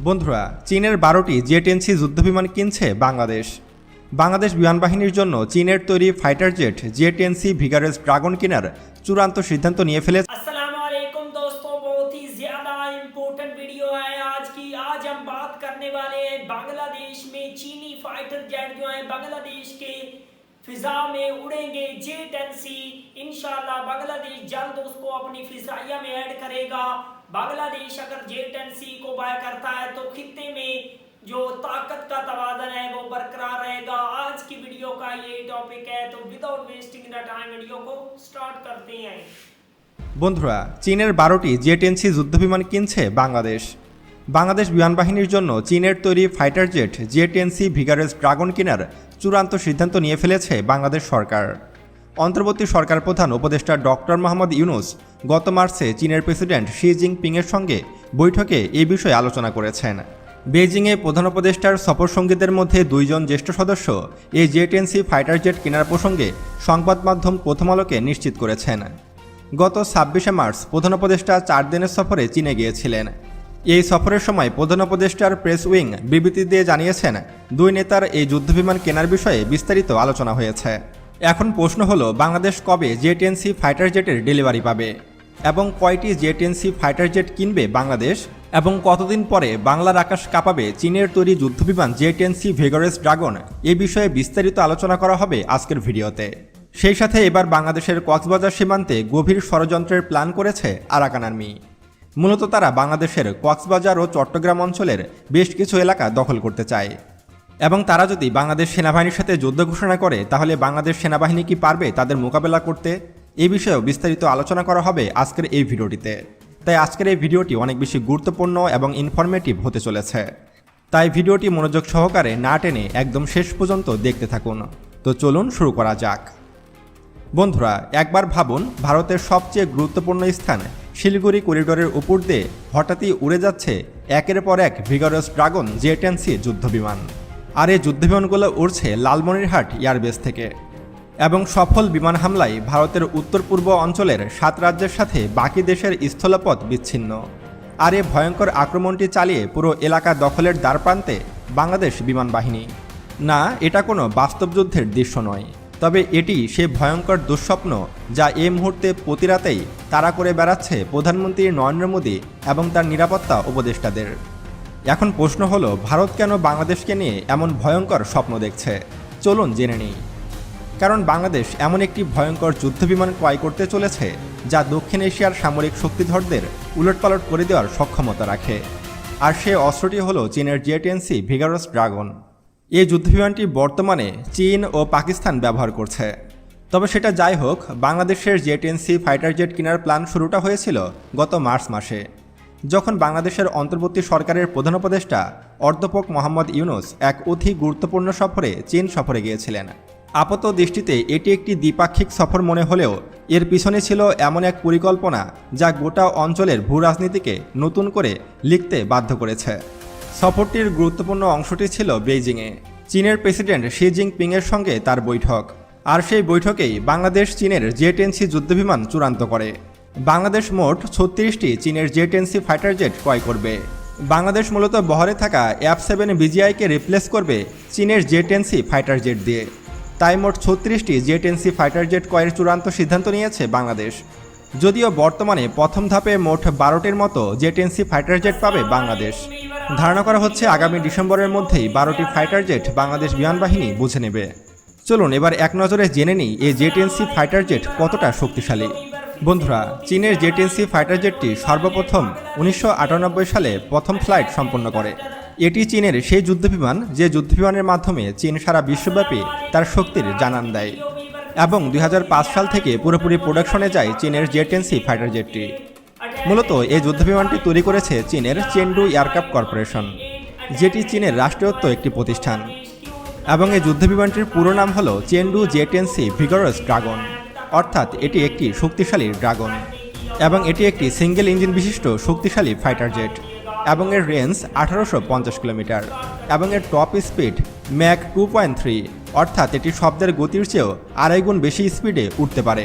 বন্ধুরা, চীনের 12টি জেট-10C যুদ্ধবিমান কিনছে বাংলাদেশ। বাংলাদেশ বিমান বাহিনীর জন্য চীনের তৈরি ফাইটার জেট জেট-10C ভিগারাস ড্রাগন কেনার চূড়ান্ত সিদ্ধান্ত নিয়ে ফেলেছে। अस्सलाम वालेकुम दोस्तों, बहुत ही ज्यादा इम्पोर्टेंट वीडियो है आज हम बात करने वाले हैं बांग्लादेश में चीनी फाइटर जेट जो है बांग्लादेश के फिजा में उड़ेंगे J-10C। इंशाल्लाह बांग्लादेश जल्द उसको अपनी फिजाइया में ऐड करेगा। बांग्लादेश अगर J-10C को बाय करता है तो खित्ते में जो ताकत का तवाज़ुन है वो बरकरार रहेगा। आज की वीडियो का ये टॉपिक है, तो without wasting the time video को स्टार्ट करते हैं। বন্ধুরা, চীনের 12টি জেট-10C যুদ্ধবিমান কিনছে বাংলাদেশ। বাংলাদেশ বিমান বাহিনীর জন্য চীনের তৈরি ফাইটার জেট জেট-10C ভিগারাস ড্রাগন কেনার চূড়ান্ত সিদ্ধান্ত নিয়ে ফেলেছে বাংলাদেশ সরকার। অন্তর্বর্তী সরকার প্রধান উপদেষ্টা ডক্টর মোহাম্মদ ইউনুস গত মার্চে চীনের প্রেসিডেন্ট শি জিনপিংয়ের সঙ্গে বৈঠকে এই বিষয়ে আলোচনা করেছেন। বেইজিংয়ে প্রধান উপদেষ্টার সফরসঙ্গীদের মধ্যে 2 জন জ্যেষ্ঠ সদস্য এই জেট-10C ফাইটার জেট কেনার প্রসঙ্গে সংবাদ মাধ্যম প্রথম আলোকে নিশ্চিত করেছেন। গত 26শে মার্চ প্রধান উপদেষ্টা 4 দিনের সফরে চীনে গিয়েছিলেন। এই সফরের সময় প্রধান উপদেষ্টার প্রেস উইং বিবৃতি দিয়ে জানিয়েছেন, 2 নেতার এই যুদ্ধবিমান কেনার বিষয়ে বিস্তারিত আলোচনা হয়েছে। এখন প্রশ্ন হলো, বাংলাদেশ কবে জেট-10C ফাইটার জেটের ডেলিভারি পাবে এবং কয়টি জেট-10C ফাইটার জেট কিনবে বাংলাদেশ, এবং কতদিন পরে বাংলার আকাশ কাঁপাবে চীনের তৈরি যুদ্ধবিমান জেট-10C ভিগারাস ড্রাগন, এ বিষয়ে বিস্তারিত আলোচনা করা হবে আজকের ভিডিওতে। সেই সাথে এবার বাংলাদেশের কক্সবাজার সীমান্তে গভীর ষড়যন্ত্রের প্ল্যান করেছে আরাকান আর্মি। মূলত তারা বাংলাদেশের কক্সবাজার ও চট্টগ্রাম অঞ্চলের বেশ কিছু এলাকা দখল করতে চায়, এবং তারা যদি বাংলাদেশ সেনাবাহিনীর সাথে যুদ্ধ ঘোষণা করে তাহলে বাংলাদেশ সেনাবাহিনী কি পারবে তাদের মোকাবেলা করতে, এই বিষয়েও বিস্তারিত আলোচনা করা হবে আজকের এই ভিডিওটিতে। তাই আজকের এই ভিডিওটি অনেক বেশি গুরুত্বপূর্ণ এবং ইনফরমেটিভ হতে চলেছে, তাই ভিডিওটি মনোযোগ সহকারে না টেনে একদম শেষ পর্যন্ত দেখতে থাকুন। তো চলুন শুরু করা যাক। বন্ধুরা, একবার ভাবুন, ভারতের সবচেয়ে গুরুত্বপূর্ণ স্থান শিলিগুড়ি করিডোরের উপর দিয়ে হঠাৎই উড়ে যাচ্ছে একের পর এক ভিগারাস ড্রাগন জেট-10C যুদ্ধবিমান। আর এই যুদ্ধবিমানগুলো উড়ছে লালমনিরহাট এয়ারবেস থেকে, এবং সফল বিমান হামলায় ভারতের উত্তর পূর্ব অঞ্চলের 7 রাজ্যের সাথে বাকি দেশের স্থলপথ বিচ্ছিন্ন। আর এই ভয়ঙ্কর আক্রমণটি চালিয়ে পুরো এলাকা দখলের দ্বারপ্রান্তে বাংলাদেশ বিমান বাহিনী। না, এটা কোনো বাস্তব যুদ্ধের দৃশ্য নয়, তবে এটি সে ভয়ঙ্কর দুঃস্বপ্ন যা এই মুহূর্তে প্রতি রাতেই তাড়া করে বেড়াচ্ছে প্রধানমন্ত্রী নরেন্দ্র মোদী এবং তার নিরাপত্তা উপদেষ্টাদের। এখন প্রশ্ন হলো, ভারত কেন বাংলাদেশকে নিয়ে এমন ভয়ঙ্কর স্বপ্ন দেখছে? চলুন জেনে নিই। কারণ বাংলাদেশ এমন একটি ভয়ঙ্কর যুদ্ধবিমান ক্রয় করতে চলেছে যা দক্ষিণ এশিয়ার সামরিক শক্তিধরদের উলটপালট করে দেওয়ার সক্ষমতা রাখে। আর সে অস্ত্রটি হলো চীনের জেট-10C ভিগারাস ড্রাগন। এই যুদ্ধবিমানটি বর্তমানে চীন ও পাকিস্তান ব্যবহার করছে। তবে সেটা যাই হোক, বাংলাদেশের জেট-10C ফাইটার জেট কেনার প্ল্যান শুরুটা হয়েছিল গত মার্চ মাসে, যখন বাংলাদেশের অন্তর্বর্তী সরকারের প্রধান উপদেষ্টা অধ্যাপক মোহাম্মদ ইউনুস এক অতি গুরুত্বপূর্ণ সফরে চীন সফরে গিয়েছিলেন। আপাত দৃষ্টিতে এটি একটি দ্বিপাক্ষিক সফর মনে হলেও এর পিছনে ছিল এমন এক পরিকল্পনা যা গোটা অঞ্চলের ভূ রাজনীতিকে নতুন করে লিখতে বাধ্য করেছে। সফরটির গুরুত্বপূর্ণ অংশটি ছিল বেইজিংয়ে চীনের প্রেসিডেন্ট শি জিনপিংয়ের সঙ্গে তার বৈঠক। আর সেই বৈঠকেই বাংলাদেশ চীনের জেট-10C যুদ্ধবিমান চূড়ান্ত করে। বাংলাদেশ মোট 36টি চীনের জেট-10C ফাইটার জেট ক্রয় করবে। বাংলাদেশ মূলত বহরে থাকা F-7 BGI-কে রিপ্লেস করবে চীনের জেট-10C ফাইটার জেট দিয়ে। তাই মোট 36টি জেট-10C ফাইটার জেট ক্রয়ের চূড়ান্ত সিদ্ধান্ত নিয়েছে বাংলাদেশ। যদিও বর্তমানে প্রথম ধাপে মোট 12টির মতো জেট-10C ফাইটার জেট পাবে বাংলাদেশ। ধারণা করা হচ্ছে আগামী ডিসেম্বরের মধ্যেই 12টি ফাইটার জেট বাংলাদেশ বিমান বাহিনী বুঝে নেবে। চলুন এবার এক নজরে জেনে নিই এই জেট-10C ফাইটার জেট কতটা শক্তিশালী। বন্ধুরা, চীনের জেট-10C ফাইটার জেটটি সর্বপ্রথম 1998 সালে প্রথম ফ্লাইট সম্পন্ন করে। এটি চীনের সেই যুদ্ধবিমান যে যুদ্ধবিমানের মাধ্যমে চীন সারা বিশ্বব্যাপী তার শক্তির জানান দেয়, এবং 2005 সাল থেকে পুরোপুরি প্রোডাকশনে যায় চীনের জেট-10C ফাইটার জেটটি। মূলত এই যুদ্ধবিমানটি তৈরি করেছে চীনের চেন্ডু এয়ারক্রাফট কর্পোরেশন, যেটি চীনের রাষ্ট্রায়ত্ত একটি প্রতিষ্ঠান। এবং এই যুদ্ধবিমানটির পুরো নাম হল চেন্ডু জেট-10C ভিগারাস ড্রাগন, অর্থাৎ এটি একটি শক্তিশালী ড্রাগন, এবং এটি একটি সিঙ্গেল ইঞ্জিন বিশিষ্ট শক্তিশালী ফাইটার জেট, এবং এর রেঞ্জ 1850 কিলোমিটার, এবং এর টপ স্পিড ম্যাক 2.3, অর্থাৎ এটি শব্দের গতির চেয়েও 2.5 গুণ বেশি স্পিডে উঠতে পারে।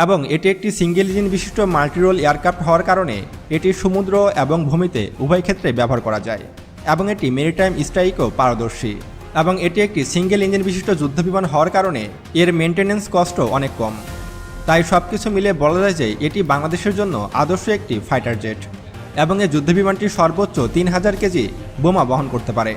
এবং এটি একটি সিঙ্গেল ইঞ্জিন বিশিষ্ট মাল্টিরোল এয়ারক্রাফট হওয়ার কারণে এটি সমুদ্র এবং ভূমিতে উভয় ক্ষেত্রে ব্যবহার করা যায় এবং এটি মেরিটাইম স্ট্রাইকও পারদর্শী এবং এটি একটি সিঙ্গেল ইঞ্জিন বিশিষ্ট যুদ্ধবিমান হওয়ার কারণে এর মেনটেন্যান্স কস্টও অনেক কম। তাই সব কিছু মিলে বলা যায় যে এটি বাংলাদেশের জন্য আদর্শ একটি ফাইটার জেট এবং এই যুদ্ধবিমানটি সর্বোচ্চ 3000 কেজি বোমা বহন করতে পারে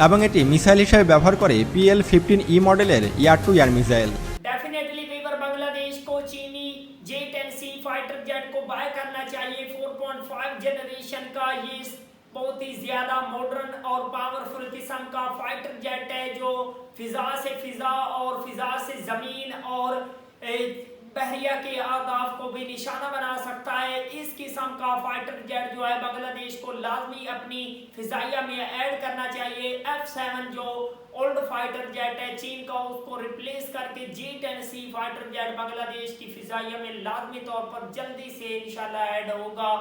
এবং এটি মিসাইল হিসেবে ব্যবহার করে PL-15E মডেলের air to air missile. Definitely वीवर बांग्लादेश को चीनी J-10C फाइटर जेट को बाय करना चाहिए। 4.5 जनरेशन का ये बहुत ही ज्यादा मॉडर्न और पावरफुल किस्म का फाइटर जेट है जो फिजा से फिजा और फिजा से जमीन और बहरिया के अहदाफ को भी निशाना बना सकता है। इस किस्म का फाइटर जेट जो है बांग्लादेश को लाजमी अपनी फिजाइया में ऐड करना चाहिए। F-7 जो ओल्ड फाइटर जेट है चीन का उसको रिप्लेस करके J-10C फाइटर जेट बांग्लादेश की फिजाइया में लाजमी तौर पर जल्दी से इंशाल्लाह ऐड होगा।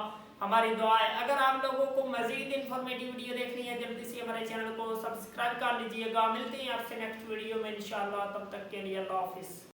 हमारी दुआ है। अगर आप लोगों को मजीद इंफॉर्मेटिव वीडियो देखनी है जल्दी से हमारे चैनल को सब्सक्राइब कर लीजिएगा। मिलते हैं आपसे नेक्स्ट वीडियो में इंशाल्लाह, तब तक के लिए अल्लाह हाफिज़।